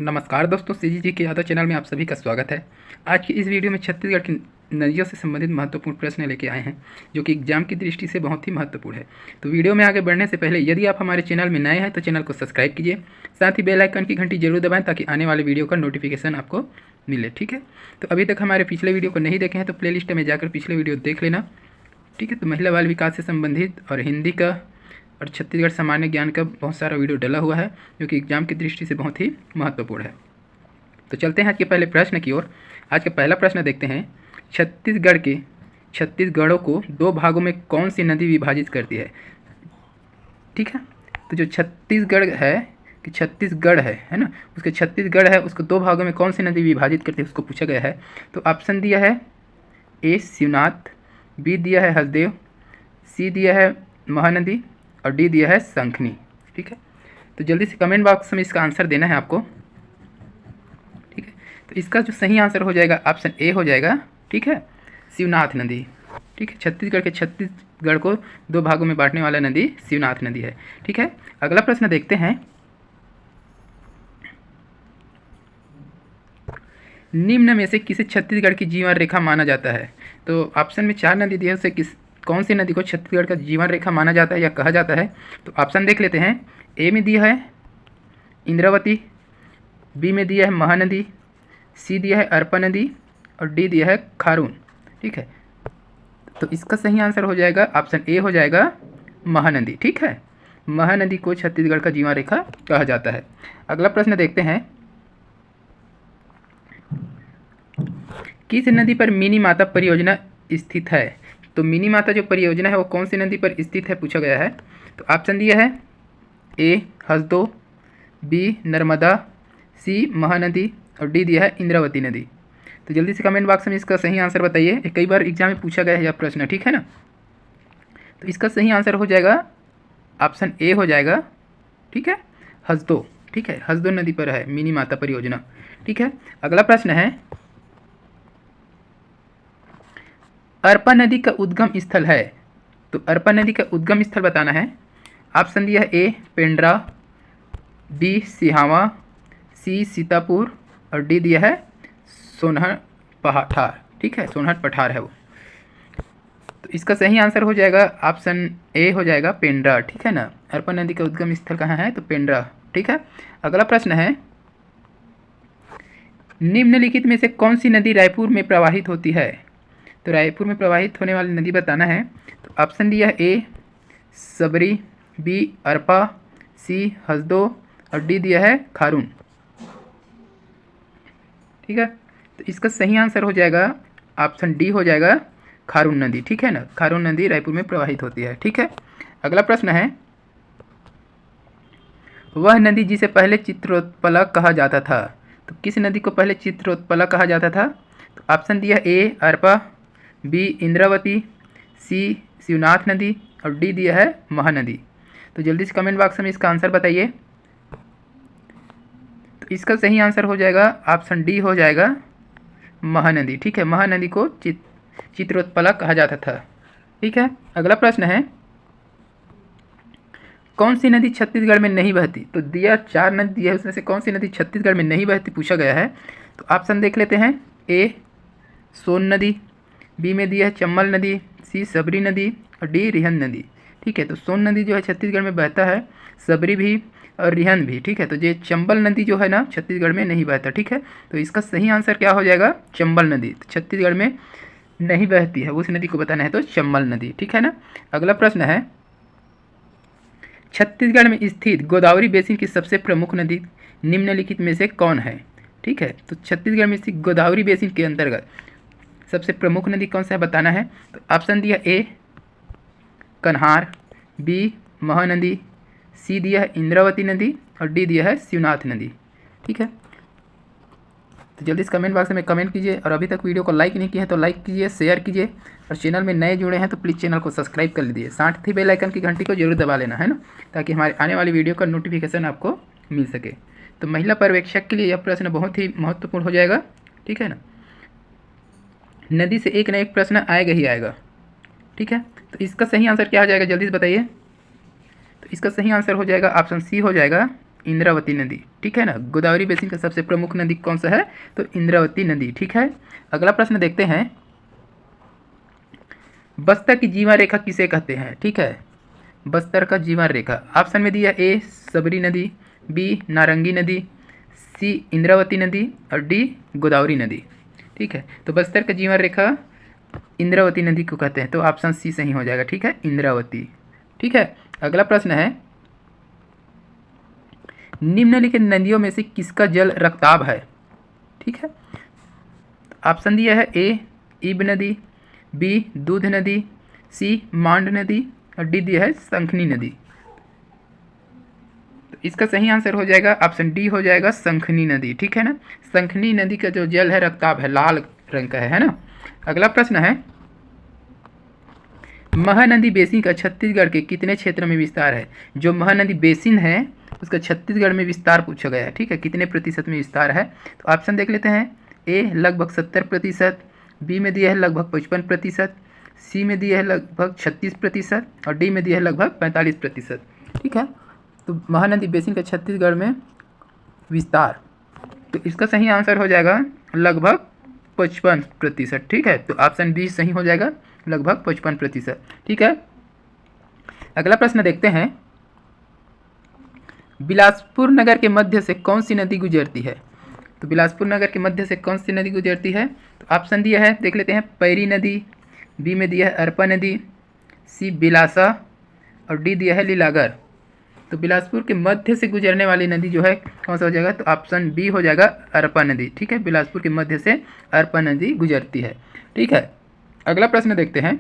नमस्कार दोस्तों, सीजीजी के यादव चैनल में आप सभी का स्वागत है। आज की इस वीडियो में छत्तीसगढ़ की नदियों से संबंधित महत्वपूर्ण प्रश्न लेके आए हैं, जो कि एग्जाम की दृष्टि से बहुत ही महत्वपूर्ण है। तो वीडियो में आगे बढ़ने से पहले यदि आप हमारे चैनल में नए हैं तो चैनल को सब्सक्राइब कीजिए, साथ ही बेल आइकन की घंटी जरूर दबाएं ताकि आने वाले वीडियो का नोटिफिकेशन आपको मिले। ठीक है, तो अभी तक हमारे पिछले वीडियो को नहीं देखे हैं तो प्लेलिस्ट में जाकर पिछले वीडियो देख लेना। ठीक है, तो महिला बाल विकास से संबंधित और हिंदी का और छत्तीसगढ़ सामान्य ज्ञान का बहुत सारा वीडियो डला हुआ है, जो कि एग्जाम की दृष्टि से बहुत ही महत्वपूर्ण है। तो चलते हैं आज के पहले प्रश्न की ओर। आज का पहला प्रश्न देखते हैं, छत्तीसगढ़ों को दो भागों में कौन सी नदी विभाजित करती है। ठीक है, तो जो छत्तीसगढ़ है ना, उसके छत्तीसगढ़ है, उसको दो भागों में कौन सी नदी विभाजित करती है उसको पूछा गया है। तो ऑप्शन दिया है ए शिवनाथ, बी दिया है हसदेव, सी दिया है महानदी और डी दिया है शंखनी। ठीक है, तो जल्दी से कमेंट बॉक्स में इसका आंसर देना है आपको। ठीक है, तो इसका जो सही आंसर हो जाएगा ऑप्शन ए हो जाएगा। ठीक है, शिवनाथ नदी। ठीक है, छत्तीसगढ़ को दो भागों में बांटने वाला नदी शिवनाथ नदी है। ठीक है, अगला प्रश्न देखते हैं, निम्न में से किसे छत्तीसगढ़ की जीवन रेखा माना जाता है। तो ऑप्शन में चार नदी दी है, उससे कौन सी नदी को छत्तीसगढ़ का जीवन रेखा माना जाता है या कहा जाता है। तो ऑप्शन देख लेते हैं। ए में दिया है इंद्रावती, बी में दिया है महानदी, सी दिया है अरपा नदी और डी दिया है खारून। ठीक है, तो इसका सही आंसर हो जाएगा ऑप्शन ए हो जाएगा महानदी। ठीक है, महानदी को छत्तीसगढ़ का जीवन रेखा कहा जाता है। अगला प्रश्न देखते हैं, किस नदी पर मिनी माता परियोजना स्थित है। तो मिनी माता जो परियोजना है वो कौन सी नदी पर स्थित है पूछा गया है। तो ऑप्शन दिया है ए हसदो, बी नर्मदा, सी महानदी और डी दिया है इंद्रावती नदी। तो जल्दी से कमेंट बॉक्स में इसका सही आंसर बताइए। कई बार एग्जाम में पूछा गया है यह प्रश्न। ठीक है ना, तो इसका सही आंसर हो जाएगा ऑप्शन ए हो जाएगा। ठीक है, हसदो। ठीक है, हसदो नदी पर है मिनी माता परियोजना। ठीक है, अगला प्रश्न है, अरपा नदी का उद्गम स्थल है। तो अरपा नदी का उद्गम स्थल बताना है। ऑप्शन दिया है ए पेंड्रा, बी सिहावा, सी सीतापुर और डी दिया है सोनहर पठार। ठीक है, सोनहर पठार है वो। तो इसका सही आंसर हो जाएगा ऑप्शन ए हो जाएगा पेंड्रा। ठीक है ना, अरपा नदी का उद्गम स्थल कहाँ है तो पेंड्रा। ठीक है, अगला प्रश्न है, निम्नलिखित में से कौन सी नदी रायपुर में प्रवाहित होती है। तो रायपुर में प्रवाहित होने वाली नदी बताना है। तो ऑप्शन दिया है ए सबरी, बी अरपा, सी हसदो और डी दिया है खारून। ठीक है, तो इसका सही आंसर हो जाएगा ऑप्शन डी हो जाएगा खारून नदी। ठीक है ना, खारून नदी रायपुर में प्रवाहित होती है। ठीक है, अगला प्रश्न है, वह नदी जिसे पहले चित्रोत्पला कहा जाता था। तो किस नदी को पहले चित्रोत्पला कहा जाता था। तो ऑप्शन दिया ए अरपा, बी इंद्रावती, सी शिवनाथ नदी और डी दिया है महानदी। तो जल्दी से कमेंट बॉक्स में इसका आंसर बताइए। तो इसका सही आंसर हो जाएगा ऑप्शन डी हो जाएगा महानदी। ठीक है, महानदी को चित्रोत्पला कहा जाता था। ठीक है, अगला प्रश्न है, कौन सी नदी छत्तीसगढ़ में नहीं बहती। तो दिया चार नदी है, उसमें से कौन सी नदी छत्तीसगढ़ में नहीं बहती पूछा गया है। तो ऑप्शन देख लेते हैं। ए सोन नदी, बी में दिया है चंबल नदी, सी सबरी नदी और डी रिहंद नदी। ठीक है, तो सोन नदी जो है छत्तीसगढ़ में बहता है, सबरी भी और रिहंद भी। ठीक है, तो ये चंबल नदी जो है ना छत्तीसगढ़ में नहीं बहता। ठीक है, तो इसका सही आंसर क्या हो जाएगा चंबल नदी। तो छत्तीसगढ़ में नहीं बहती है, उस नदी को बताना है तो चंबल नदी। ठीक है ना, अगला प्रश्न है, छत्तीसगढ़ में स्थित गोदावरी बेसिन की सबसे प्रमुख नदी निम्नलिखित में से कौन है। ठीक है, तो छत्तीसगढ़ में स्थित गोदावरी बेसिन के अंतर्गत सबसे प्रमुख नदी कौन सा है बताना है। तो ऑप्शन दिया ए कन्हार, बी महानदी, सी दिया है इंद्रावती नदी और डी दिया है शिवनाथ नदी। ठीक है, तो जल्दी से कमेंट बॉक्स में कमेंट कीजिए और अभी तक वीडियो को लाइक नहीं किया है तो लाइक कीजिए, शेयर कीजिए और चैनल में नए जुड़े हैं तो प्लीज़ चैनल को सब्सक्राइब कर लीजिए। साथ ही बेल आइकन की घंटी को जरूर दबा लेना है ना, ताकि हमारे आने वाली वीडियो का नोटिफिकेशन आपको मिल सके। तो महिला पर्यवेक्षक के लिए यह प्रश्न बहुत ही महत्वपूर्ण हो जाएगा। ठीक है ना, नदी से एक न एक प्रश्न आएगा ही आएगा। ठीक है, तो इसका सही आंसर क्या हो जाएगा जल्दी से बताइए। तो इसका सही आंसर हो जाएगा ऑप्शन सी हो जाएगा इंद्रावती नदी, ठीक है ना। गोदावरी बेसिन का सबसे प्रमुख नदी कौन सा है, तो इंद्रावती नदी, ठीक है। अगला प्रश्न देखते हैं, बस्तर की जीवन रेखा किसे कहते हैं, ठीक है। बस्तर का जीवन रेखा ऑप्शन में दिया ए सबरी नदी, बी नारंगी नदी, सी इंद्रावती नदी और डी गोदावरी नदी, ठीक है। तो बस्तर का जीवन रेखा इंद्रावती नदी को कहते हैं, तो ऑप्शन सी सही हो जाएगा, ठीक है, इंद्रावती, ठीक है। अगला प्रश्न है, निम्नलिखित नदियों में से किसका जल रक्ताभ है, ठीक है। ऑप्शन दिया है ए इब नदी, बी दूध नदी, सी मांड नदी और डी दिया है शंखनी नदी। तो इसका सही आंसर हो जाएगा ऑप्शन डी हो जाएगा शंखनी नदी, ठीक है ना। शंखनी नदी का जो जल है रक्ताभ है, लाल रंग का है ना। अगला प्रश्न है, महानदी बेसिन का छत्तीसगढ़ के कितने क्षेत्र में विस्तार है। जो महानदी बेसिन है उसका छत्तीसगढ़ में विस्तार पूछा गया है, ठीक है, कितने प्रतिशत में विस्तार है। तो ऑप्शन देख लेते हैं, ए लगभग 70%, बी में दिया है लगभग 55%, सी में दिया है लगभग 36% और डी में दिया है लगभग 45%, ठीक है। तो महानदी बेसिन का छत्तीसगढ़ में विस्तार, तो इसका सही आंसर हो जाएगा लगभग 55%, ठीक है। तो ऑप्शन बी सही हो जाएगा, लगभग 55%, ठीक है। अगला प्रश्न देखते हैं, बिलासपुर नगर के मध्य से कौन सी नदी गुजरती है। तो बिलासपुर नगर के मध्य से कौन सी नदी गुजरती है, तो ऑप्शन दिया है देख लेते हैं, पैरी नदी, बी में दिया है अरपा नदी, सी बिलासा और डी दिया है लीलागर। तो बिलासपुर के मध्य से गुजरने वाली नदी जो है कौन सा हो जाएगा, तो ऑप्शन बी हो जाएगा अरपा नदी, ठीक है। बिलासपुर के मध्य से अरपा नदी गुजरती है, ठीक है। अगला प्रश्न देखते हैं,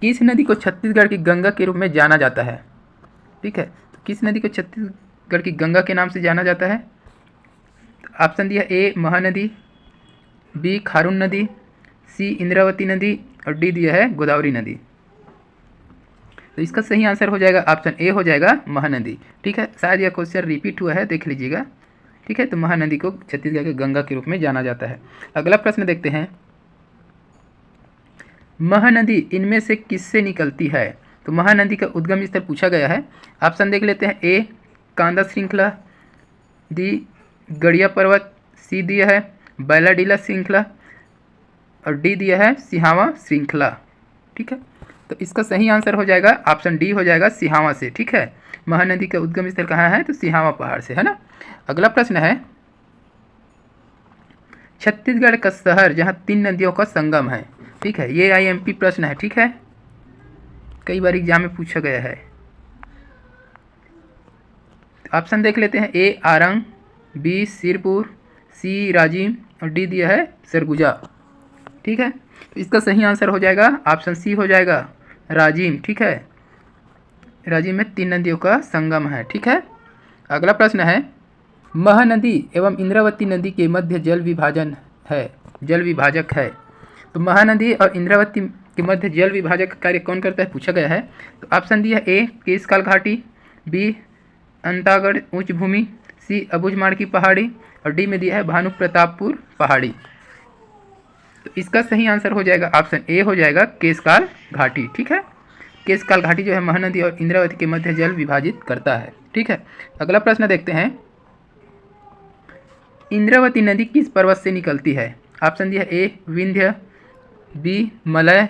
किस नदी को छत्तीसगढ़ की गंगा के रूप में जाना जाता है, ठीक है। तो किस नदी को छत्तीसगढ़ की गंगा के नाम से जाना जाता है। ऑप्शन दिया ए महानदी, बी खारून नदी, सी इंद्रावती नदी और डी दिया है गोदावरी नदी। तो इसका सही आंसर हो जाएगा ऑप्शन ए हो जाएगा महानदी, ठीक है। शायद यह क्वेश्चन रिपीट हुआ है, देख लीजिएगा, ठीक है। तो महानदी को छत्तीसगढ़ के गंगा के रूप में जाना जाता है। अगला प्रश्न देखते हैं, महानदी इनमें से किससे निकलती है। तो महानदी का उद्गम स्थल पूछा गया है। ऑप्शन देख लेते हैं, ए कांदा श्रृंखला, डी गड़िया पर्वत, सी दिया है बैलाडीला श्रृंखला और डी दिया है सिहावा श्रृंखला, ठीक है। तो इसका सही आंसर हो जाएगा ऑप्शन डी हो जाएगा सिहावा से, ठीक है। महानदी का उद्गम स्थल कहाँ है, तो सिहावा पहाड़ से, है ना। अगला प्रश्न है, छत्तीसगढ़ का शहर जहाँ 3 नदियों का संगम है, ठीक है। ये आईएमपी प्रश्न है, ठीक है, कई बार एग्जाम में पूछा गया है। ऑप्शन देख लेते हैं, ए आरंग, बी सिरपुर, सी राजिम और डी दिया है सरगुजा, ठीक है। तो इसका सही आंसर हो जाएगा ऑप्शन सी हो जाएगा राजिम, ठीक है। राजिम में 3 नदियों का संगम है, ठीक है। अगला प्रश्न है, महानदी एवं इंद्रावती नदी के मध्य जल विभाजन है, जल विभाजक है। तो महानदी और इंद्रावती के मध्य जल विभाजक का कार्य कौन करता है पूछा गया है। तो ऑप्शन दिया ए केशकाल घाटी, बी अंतागढ़ उच्च भूमि, सी अबुझमाड़ की पहाड़ी और डी में दिया है भानु प्रतापपुर पहाड़ी। तो इसका सही आंसर हो जाएगा ऑप्शन ए हो जाएगा केशकाल घाटी, ठीक है। केशकाल घाटी जो है महानदी और इंद्रावती के मध्य जल विभाजित करता है, ठीक है। अगला प्रश्न देखते हैं, इंद्रावती नदी किस पर्वत से निकलती है। ऑप्शन दिया ए विंध्य, बी मलय,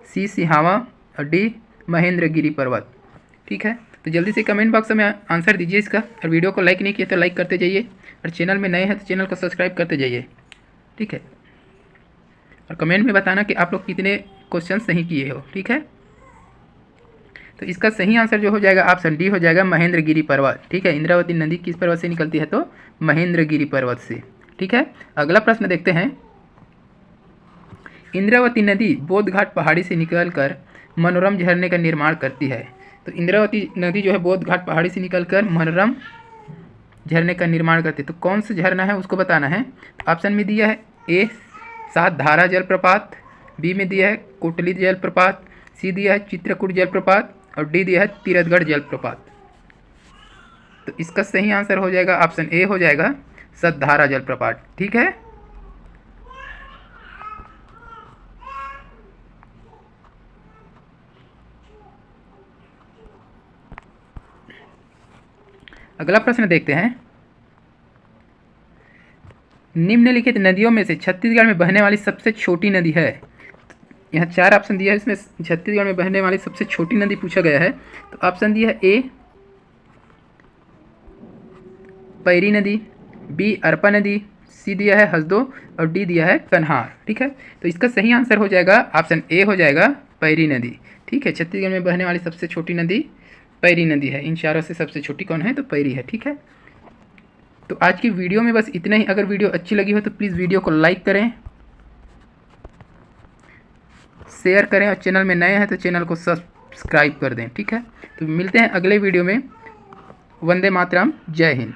सी सिहावा और डी महेंद्रगिरी पर्वत, ठीक है। तो जल्दी से कमेंट बॉक्स में आंसर दीजिए इसका, और वीडियो को लाइक नहीं किया तो लाइक करते जाइए, और चैनल में नए हैं तो चैनल को सब्सक्राइब करते जाइए, ठीक है। और कमेंट में बताना कि आप लोग कितने क्वेश्चन सही किए हो, ठीक है। तो इसका सही आंसर जो हो जाएगा ऑप्शन डी हो जाएगा महेंद्रगिरी पर्वत, ठीक है। इंद्रावती नदी किस पर्वत से निकलती है, तो महेंद्रगिरी पर्वत से, ठीक है। अगला प्रश्न देखते हैं, इंद्रावती नदी बोध घाट पहाड़ी से निकलकर मनोरम झरने का निर्माण करती है। तो इंद्रावती नदी जो है बोध घाट पहाड़ी से निकलकर मनोरम झरने का निर्माण करती है। तो कौन सा झरना है उसको बताना है। ऑप्शन में दिया है ए सात धारा जलप्रपात, बी में दिया है कोटली जलप्रपात, सी दिया है चित्रकूट जलप्रपात और डी दिया है तीरथगढ़ जलप्रपात। तो इसका सही आंसर हो जाएगा ऑप्शन ए हो जाएगा सतधारा जलप्रपात, ठीक है। अगला प्रश्न देखते हैं, निम्नलिखित नदियों में से छत्तीसगढ़ में बहने वाली सबसे छोटी नदी है। यहाँ 4 ऑप्शन दिया है, इसमें छत्तीसगढ़ में बहने वाली सबसे छोटी नदी पूछा गया है। तो ऑप्शन दिया है ए पैरी नदी, बी अरपा नदी, सी दिया है हसदो और डी दिया है कन्हार। ठीक है, तो इसका सही आंसर हो जाएगा ऑप्शन ए हो जाएगा पैरी नदी। ठीक है, छत्तीसगढ़ में बहने वाली सबसे छोटी नदी पैरी नदी है। इन चारों से सबसे छोटी कौन है? तो पैरी है। ठीक है, तो आज की वीडियो में बस इतना ही। अगर वीडियो अच्छी लगी हो तो प्लीज़ वीडियो को लाइक करें, शेयर करें और चैनल में नए हैं तो चैनल को सब्सक्राइब कर दें। ठीक है, तो मिलते हैं अगले वीडियो में। वंदे मातरम, जय हिंद।